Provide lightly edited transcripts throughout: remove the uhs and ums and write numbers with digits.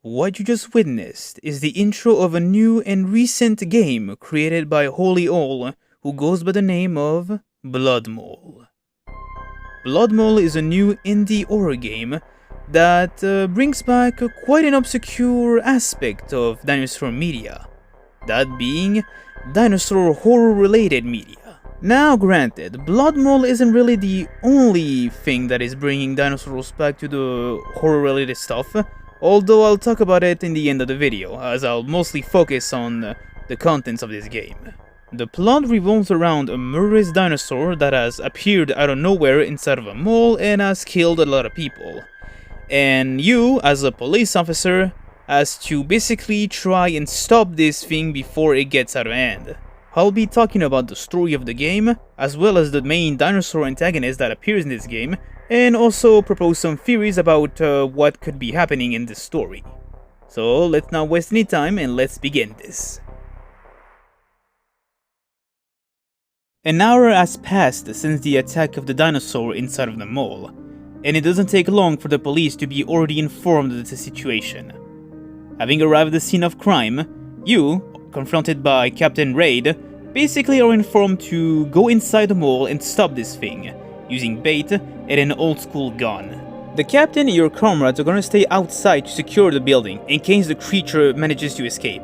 What you just witnessed is the intro of a new and recent game created by Holy Owl, who goes by the name of Blood Mole. Blood Mole is a new indie horror game that brings back quite an obscure aspect of dinosaur media, that being dinosaur horror-related media. Now granted, Blood Mole isn't really the only thing that is bringing dinosaurs back to the horror-related stuff, although I'll talk about it in the end of the video, as I'll mostly focus on the contents of this game. The plot revolves around a murderous dinosaur that has appeared out of nowhere inside of a mall and has killed a lot of people. And you, as a police officer, has to basically try and stop this thing before it gets out of hand. I'll be talking about the story of the game, as well as the main dinosaur antagonist that appears in this game, and also propose some theories about what could be happening in this story. So let's not waste any time and let's begin this. An hour has passed since the attack of the dinosaur inside of the mall, and it doesn't take long for the police to be already informed of the situation. Having arrived at the scene of crime, you, confronted by Captain Raid, basically are informed to go inside the mall and stop this thing, using bait and an old school gun. The captain and your comrades are gonna stay outside to secure the building in case the creature manages to escape.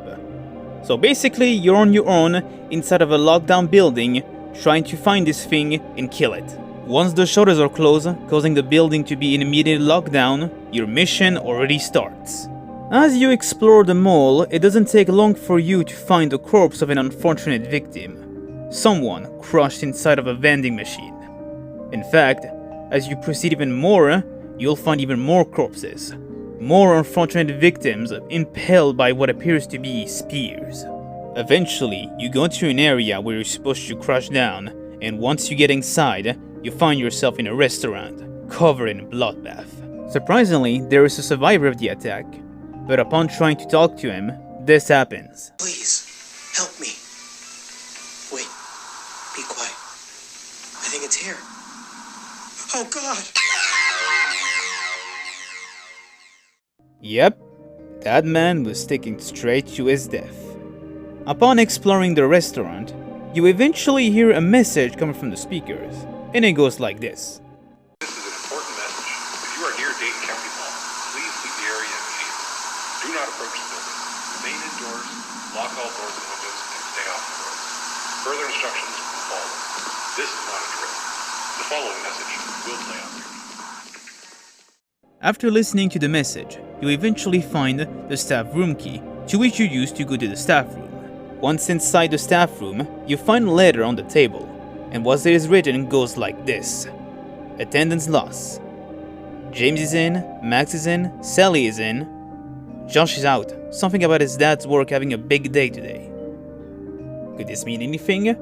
So basically, you're on your own inside of a lockdown building, trying to find this thing and kill it. Once the shutters are closed, causing the building to be in immediate lockdown, your mission already starts. As you explore the mall, it doesn't take long for you to find the corpse of an unfortunate victim. Someone crushed inside of a vending machine. In fact, as you proceed even more, you'll find even more corpses. More unfortunate victims impaled by what appears to be spears. Eventually, you go to an area where you're supposed to crouch down, and once you get inside, you find yourself in a restaurant, covered in a bloodbath. Surprisingly, there is a survivor of the attack, but upon trying to talk to him, this happens. Please, help me. Wait, be quiet. I think it's here. Oh God! Yep, that man was sticking straight to his death. Upon exploring the restaurant, you eventually hear a message coming from the speakers, and it goes like this. This is an important message. If you are near Dayton County Mall, please leave the area immediately. Do not approach the building. Remain indoors, lock all doors and windows, and stay off the road. Further instructions will follow. This is not a drill. The following message will play out here. After listening to the message, you eventually find the staff room key, to which you use to go to the staff room. Once inside the staff room, you find a letter on the table, and what it is written goes like this. Attendance loss. James is in, Max is in, Sally is in, Josh is out. Something about his dad's work having a big day today. Could this mean anything?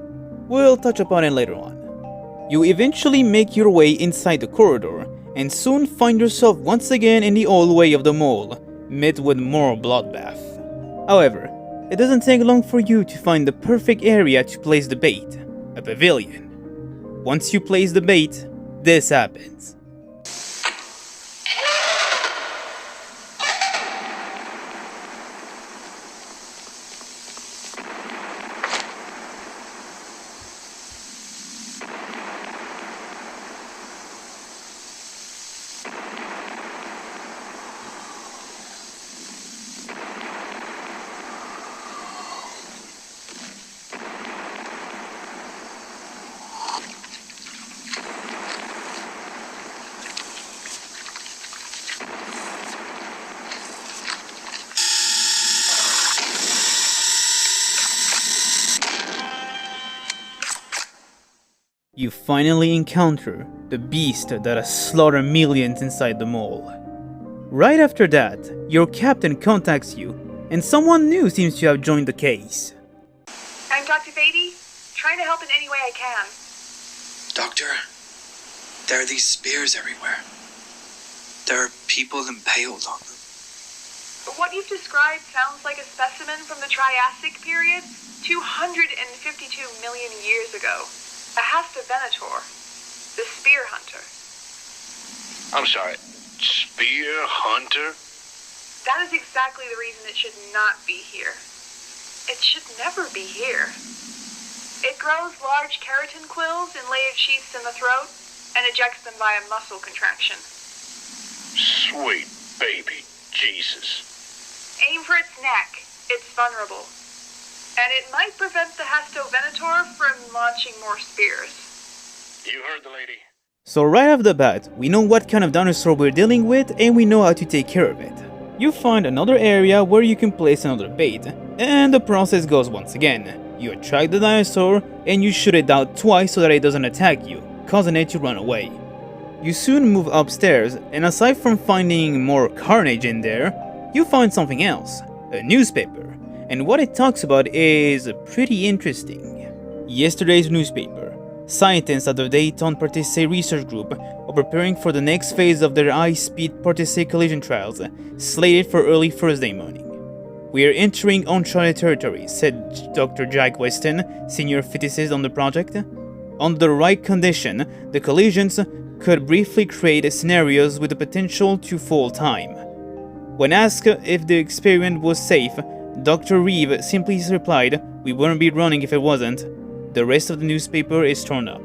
We'll touch upon it later on. You eventually make your way inside the corridor, and soon find yourself once again in the hallway of the mall, met with more bloodbath. However, it doesn't take long for you to find the perfect area to place the bait, a pavilion. Once you place the bait, this happens. You finally encounter the beast that has slaughtered millions inside the mall. Right after that, your captain contacts you, and someone new seems to have joined the case. I'm Dr. Beatty, trying to help in any way I can. Doctor, there are these spears everywhere. There are people impaled on them. But what you've described sounds like a specimen from the Triassic period, 252 million years ago. A Venator, the spear hunter. I'm sorry. Spear hunter? That is exactly the reason it should not be here. It should never be here. It grows large keratin quills in layered sheaths in the throat and ejects them via muscle contraction. Sweet baby Jesus. Aim for its neck. It's vulnerable. And it might prevent the Venator from launching more spears. You heard the lady. So right off the bat, we know what kind of dinosaur we're dealing with and we know how to take care of it. You find another area where you can place another bait, and the process goes once again. You attract the dinosaur and you shoot it down twice so that it doesn't attack you, causing it to run away. You soon move upstairs, and aside from finding more carnage in there, you find something else, a newspaper, and what it talks about is pretty interesting. Yesterday's newspaper. Scientists at the Dayton Partisse Research Group are preparing for the next phase of their high-speed Partisse collision trials, slated for early Thursday morning. "We are entering uncharted territory," said Dr. Jack Weston, senior physicist on the project. "Under the right condition, the collisions could briefly create scenarios with the potential to fall time." When asked if the experiment was safe, Dr. Reeve simply replied, "We wouldn't be running if it wasn't." The rest of the newspaper is torn up.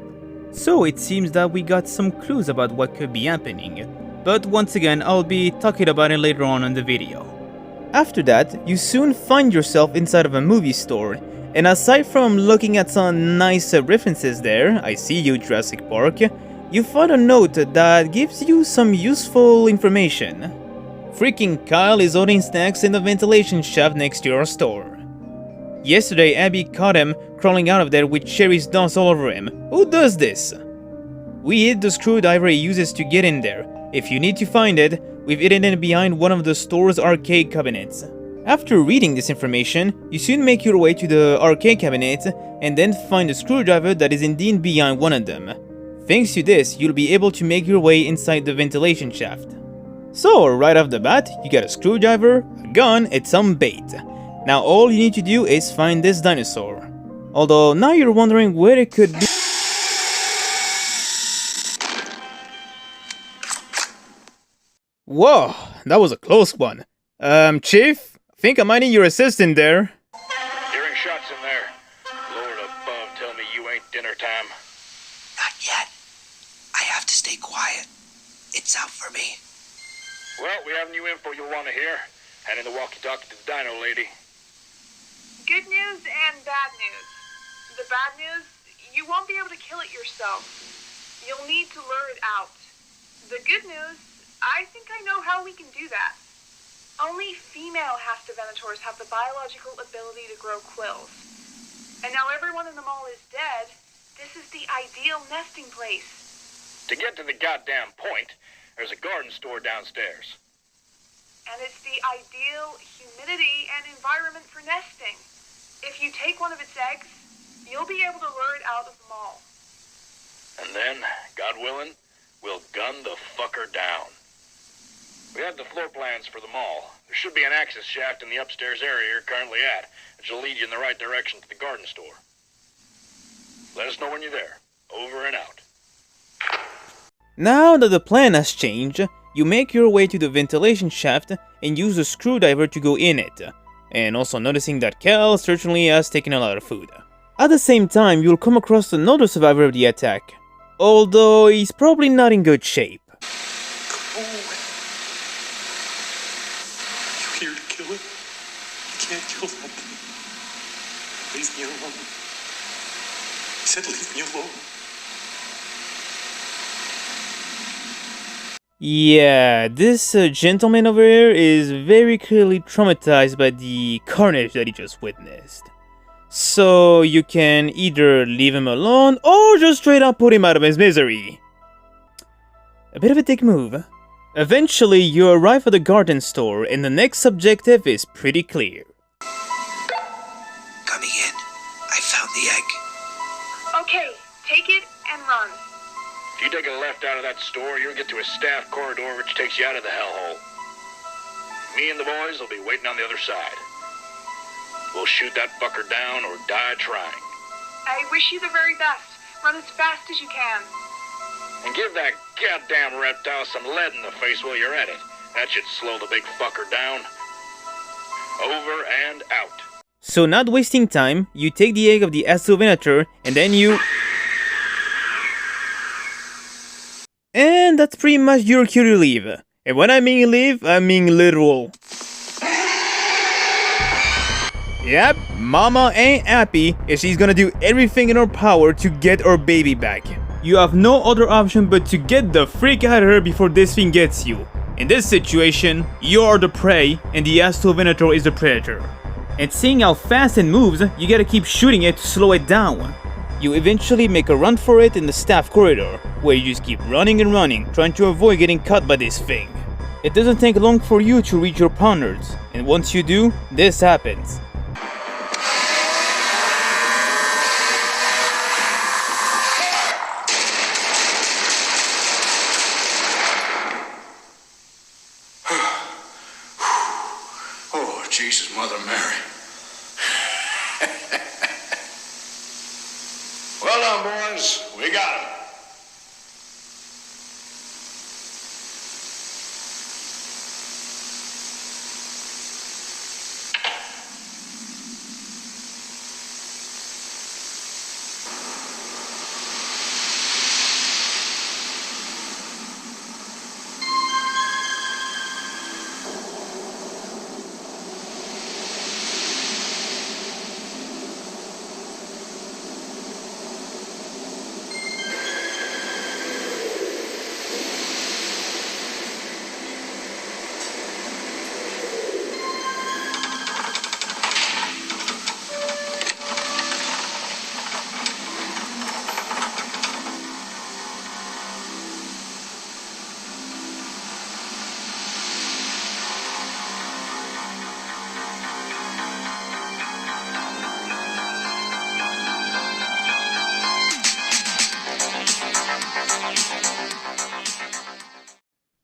So it seems that we got some clues about what could be happening, but once again I'll be talking about it later on in the video. After that, you soon find yourself inside of a movie store, and aside from looking at some nice references there, I see you Jurassic Park, you find a note that gives you some useful information. Freaking Kyle is holding snacks in the ventilation shaft next to your store. Yesterday, Abby caught him crawling out of there with cherries dust all over him. Who does this? We hid the screwdriver he uses to get in there. If you need to find it, we've hidden it behind one of the store's arcade cabinets. After reading this information, you soon make your way to the arcade cabinet and then find a screwdriver that is indeed behind one of them. Thanks to this, you'll be able to make your way inside the ventilation shaft. So, right off the bat, you got a screwdriver, a gun, and some bait. Now all you need to do is find this dinosaur. Although now you're wondering where it could be. Whoa, that was a close one. Chief, I think I might need your assistant there. Hearing shots in there. Lord above, tell me you ain't dinner time. Not yet. I have to stay quiet. It's out for me. Well, we have new info you'll want to hear. Handing the walkie-talkie to the dino lady. Good news and bad news. The bad news, you won't be able to kill it yourself. You'll need to lure it out. The good news, I think I know how we can do that. Only female Venators have the biological ability to grow quills. And now everyone in the mall is dead, this is the ideal nesting place. To get to the goddamn point, there's a garden store downstairs. And it's the ideal humidity and environment for nesting. If you take one of its eggs, you'll be able to lure it out of the mall. And then, God willing, we'll gun the fucker down. We have the floor plans for the mall. There should be an access shaft in the upstairs area you're currently at, which will lead you in the right direction to the garden store. Let us know when you're there. Over and out. Now that the plan has changed, you make your way to the ventilation shaft and use a screwdriver to go in it, and also noticing that Cal certainly has taken a lot of food. At the same time, you'll come across another survivor of the attack, although he's probably not in good shape. Go away. You here to kill it? You can't kill that thing. Leave me alone. I said leave me alone. Yeah, this gentleman over here is very clearly traumatized by the carnage that he just witnessed. So you can either leave him alone or just straight up put him out of his misery. A bit of a dick move. Eventually, you arrive at the garden store and the next objective is pretty clear. Coming in. I found the egg. Okay, take it and run. If you take a left out of that store, you'll get to a staff corridor which takes you out of the hellhole. Me and the boys will be waiting on the other side. We'll shoot that fucker down or die trying. I wish you the very best. Run as fast as you can. And give that goddamn reptile some lead in the face while you're at it. That should slow the big fucker down. Over and out. So not wasting time, you take the egg of the Astrovenator and then you... And that's pretty much your cue to leave. And when I mean leave, I mean literal. Yep, Mama ain't happy and she's gonna do everything in her power to get her baby back. You have no other option but to get the freak out of her before this thing gets you. In this situation, you are the prey and the Astrovenator is the predator. And seeing how fast it moves, you gotta keep shooting it to slow it down. You eventually make a run for it in the staff corridor, where you just keep running and running, trying to avoid getting caught by this thing. It doesn't take long for you to reach your partners, and once you do, this happens. Oh, Jesus, Mother Mary. Well done, boys. We got him.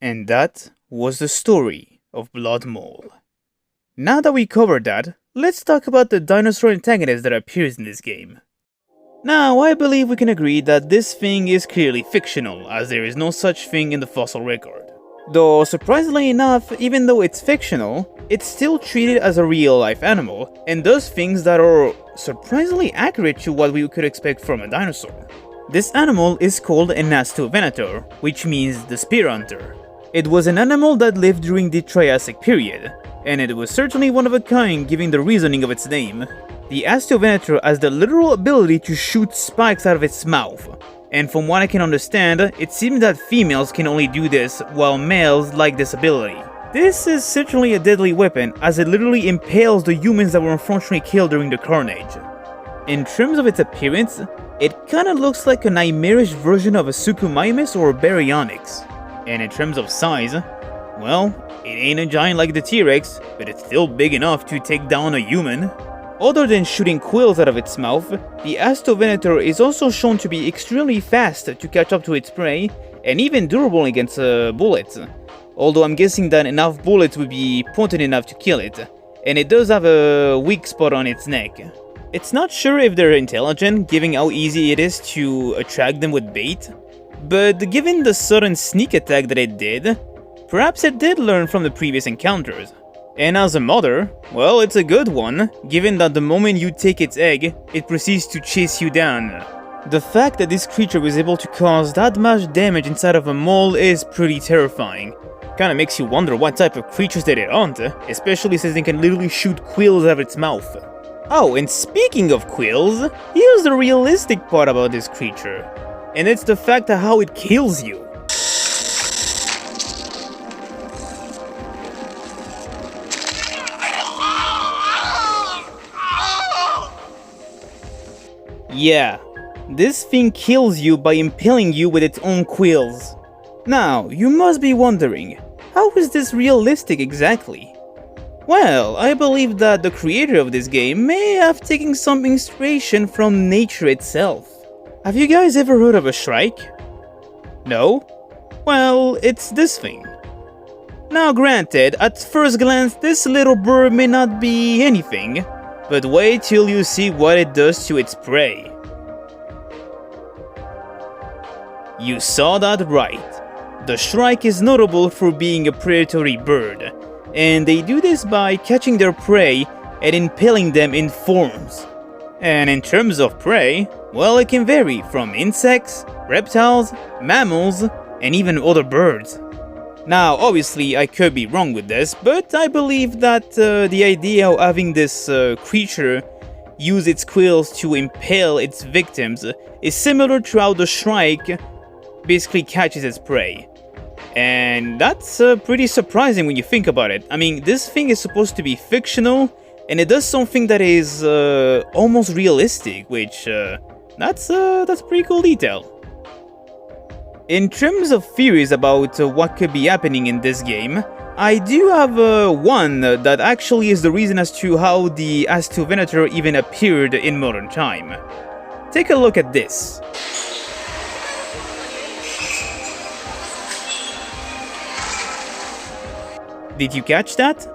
And that was the story of Blood Mole. Now that we covered that, let's talk about the dinosaur antagonist that appears in this game. Now, I believe we can agree that this thing is clearly fictional, as there is no such thing in the fossil record. Though, surprisingly enough, even though it's fictional, it's still treated as a real-life animal, and does things that are surprisingly accurate to what we could expect from a dinosaur. This animal is called an Astrovenator, which means the spear hunter. It was an animal that lived during the Triassic period, and it was certainly one of a kind given the reasoning of its name. The Astrovenator has the literal ability to shoot spikes out of its mouth, and from what I can understand, it seems that females can only do this while males lack this ability. This is certainly a deadly weapon, as it literally impales the humans that were unfortunately killed during the Carnage. In terms of its appearance, it kinda looks like a nightmarish version of a Suchomimus or a Baryonyx. And in terms of size, well, it ain't a giant like the T-Rex, but it's still big enough to take down a human. Other than shooting quills out of its mouth, the Astrovenator is also shown to be extremely fast to catch up to its prey, and even durable against bullets. Although I'm guessing that enough bullets would be potent enough to kill it, and it does have a weak spot on its neck. It's not sure if they're intelligent, given how easy it is to attract them with bait, but given the sudden sneak attack that it did, perhaps it did learn from the previous encounters. And as a mother, well, it's a good one, given that the moment you take its egg, it proceeds to chase you down. The fact that this creature was able to cause that much damage inside of a mole is pretty terrifying. Kinda makes you wonder what type of creatures they hunt, especially since they can literally shoot quills out of its mouth. Oh, and speaking of quills, here's the realistic part about this creature. And it's the fact of how it kills you. Yeah, this thing kills you by impaling you with its own quills. Now, you must be wondering, how is this realistic exactly? Well, I believe that the creator of this game may have taken some inspiration from nature itself. Have you guys ever heard of a shrike? No? Well, it's this thing. Now granted, at first glance this little bird may not be anything, but wait till you see what it does to its prey. You saw that right. The shrike is notable for being a predatory bird, and they do this by catching their prey and impaling them in forms. And in terms of prey, well, it can vary from insects, reptiles, mammals, and even other birds. Now, obviously, I could be wrong with this, but I believe that the idea of having this creature use its quills to impale its victims is similar to how the shrike basically catches its prey. And that's pretty surprising when you think about it. I mean, this thing is supposed to be fictional, and it does something that is almost realistic, which that's pretty cool detail. In terms of theories about what could be happening in this game, I do have one that actually is the reason as to how the As2 Venator even appeared in modern time. Take a look at this. Did you catch that?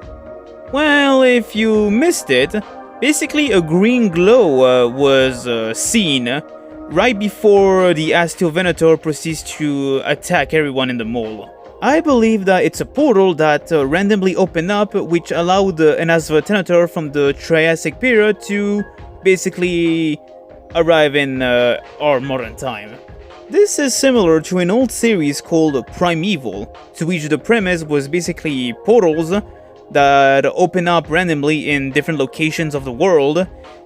Well, if you missed it, basically a green glow was seen right before the As2 Venator proceeds to attack everyone in the mall. I believe that it's a portal that randomly opened up, which allowed an As2 Venator from the Triassic period to basically arrive in our modern time. This is similar to an old series called Primeval, to which the premise was basically portals that open up randomly in different locations of the world,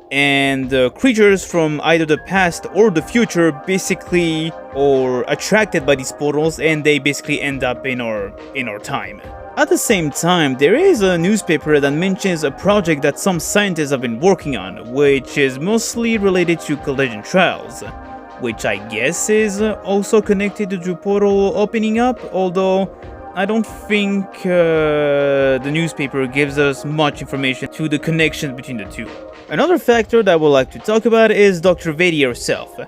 and creatures from either the past or the future basically are attracted by these portals, and they basically end up in our time. At the same time, there is a newspaper that mentions a project that some scientists have been working on, which is mostly related to collision trials, which I guess is also connected to the portal opening up, although I don't think the newspaper gives us much information to the connection between the two. Another factor that I would like to talk about is Dr. Vedi herself.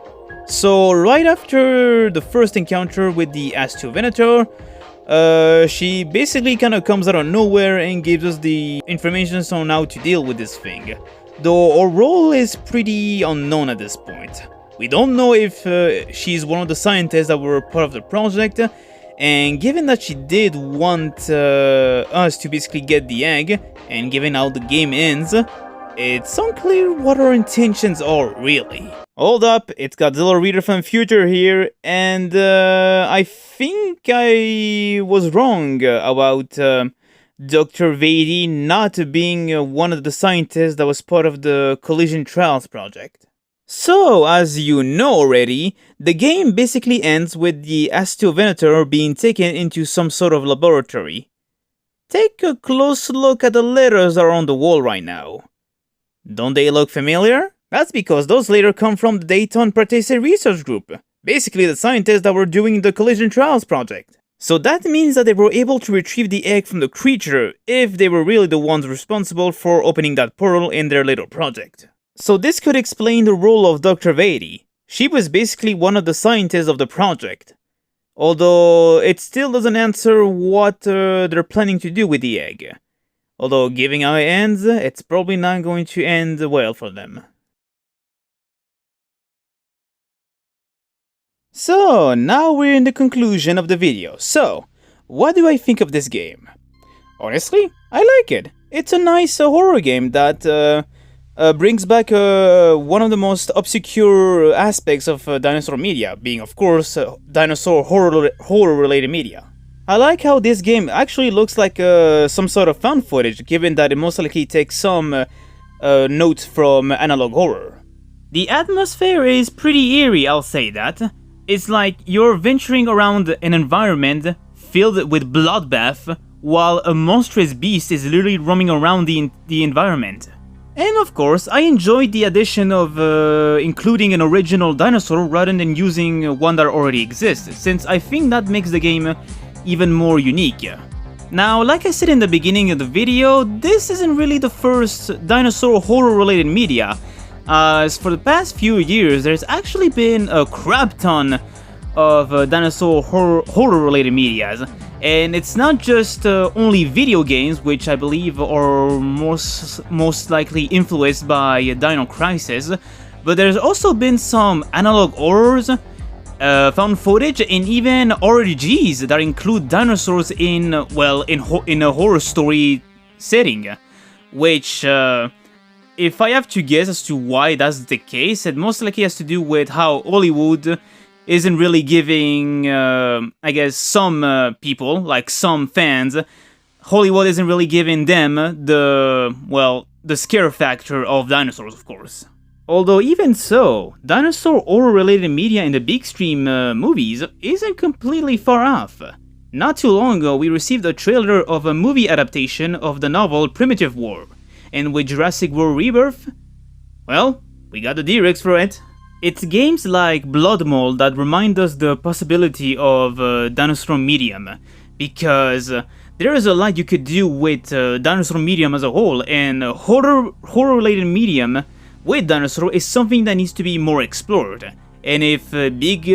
So right after the first encounter with the As2 Venator, she basically kind of comes out of nowhere and gives us the information on how to deal with this thing, though her role is pretty unknown at this point. We don't know if she's one of the scientists that were part of the project, and given that she did want us to basically get the egg, and given how the game ends, it's unclear what her intentions are really. Hold up, it's Godzilla Reader from Future here, and I think I was wrong about Dr. Vedi not being one of the scientists that was part of the Collision Trials project. So, as you know already, the game basically ends with the As2 Venator being taken into some sort of laboratory. Take a close look at the letters that are on the wall right now. Don't they look familiar? That's because those letters come from the Dayton Partese Research Group, basically the scientists that were doing the Collision Trials project. So that means that they were able to retrieve the egg from the creature if they were really the ones responsible for opening that portal in their little project. So this could explain the role of Dr. Vedi. She was basically one of the scientists of the project. Although it still doesn't answer what they're planning to do with the egg. Although given how it ends, it's probably not going to end well for them. So, now we're in the conclusion of the video. So, what do I think of this game? Honestly, I like it. It's a nice horror game that brings back one of the most obscure aspects of dinosaur media, being of course dinosaur horror-related media. I like how this game actually looks like some sort of found footage, given that it most likely takes some notes from analog horror. The atmosphere is pretty eerie, I'll say that. It's like you're venturing around an environment filled with bloodbath, while a monstrous beast is literally roaming around the environment. And of course, I enjoyed the addition of including an original dinosaur rather than using one that already exists, since I think that makes the game even more unique. Now, like I said in the beginning of the video, this isn't really the first dinosaur horror-related media. As for the past few years, there's actually been a crap ton of dinosaur horror-related medias. And it's not just only video games, which I believe are most likely influenced by Dino Crisis, but there's also been some analog horrors, found footage and even RPGs that include dinosaurs in a horror story setting, which if I have to guess as to why that's the case, it most likely has to do with how Hollywood isn't really giving, I guess, some people, like some fans, Hollywood isn't really giving them the scare factor of dinosaurs, of course. Although even so, dinosaur horror-related media in the big screen movies isn't completely far off. Not too long ago, we received a trailer of a movie adaptation of the novel Primitive War, and with Jurassic World Rebirth, well, we got the D-Rex for it. It's games like Blood Mold that remind us the possibility of dinosaur medium, because there is a lot you could do with dinosaur medium as a whole, and horror-related medium with dinosaur is something that needs to be more explored. And if big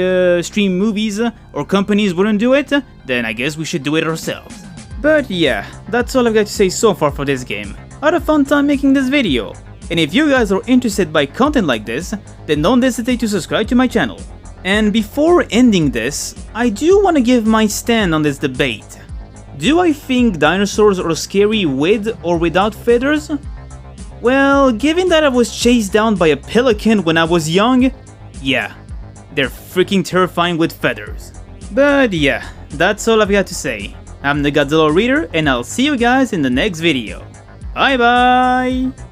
stream movies or companies wouldn't do it, then I guess we should do it ourselves. But yeah, that's all I've got to say so far for this game. I had a fun time making this video. And if you guys are interested by content like this, then don't hesitate to subscribe to my channel. And before ending this, I do want to give my stand on this debate. Do I think dinosaurs are scary with or without feathers? Well, given that I was chased down by a pelican when I was young, yeah, they're freaking terrifying with feathers. But yeah, that's all I've got to say. I'm the Godzilla Reader, and I'll see you guys in the next video. Bye bye!